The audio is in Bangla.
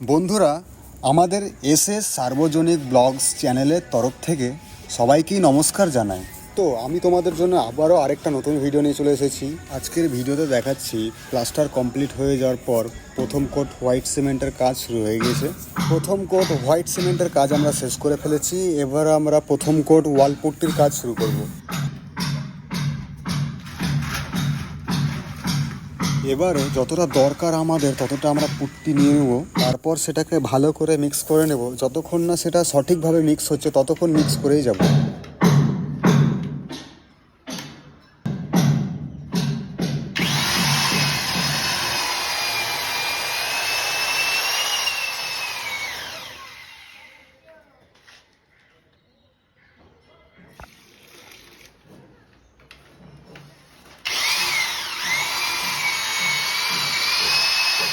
বন্ধুরা, আমাদের এসএস সার্বজনিক ব্লগস চ্যানেলের তরফ থেকে সবাইকেই নমস্কার জানাই। তো আমি তোমাদের জন্য আবারও আরেকটা নতুন ভিডিও নিয়ে চলে এসেছি। আজকের ভিডিওতে দেখাচ্ছি প্লাস্টার কমপ্লিট হয়ে যাওয়ার পর প্রথম কোট হোয়াইট সিমেন্টের কাজ শুরু হয়ে গেছে। প্রথম কোট হোয়াইট সিমেন্টের কাজ আমরা শেষ করে ফেলেছি। এবার আমরা প্রথম কোট ওয়াল পুট্টির কাজ শুরু করব। এবারে যতটা দরকার আমাদের ততটা আমরা পুট্টি নিয়ে নেব, তারপর সেটাকে ভালো করে মিক্স করে নেব। যতক্ষণ না সেটা সঠিকভাবে মিক্স হচ্ছে ততক্ষণ মিক্স করেই যাব।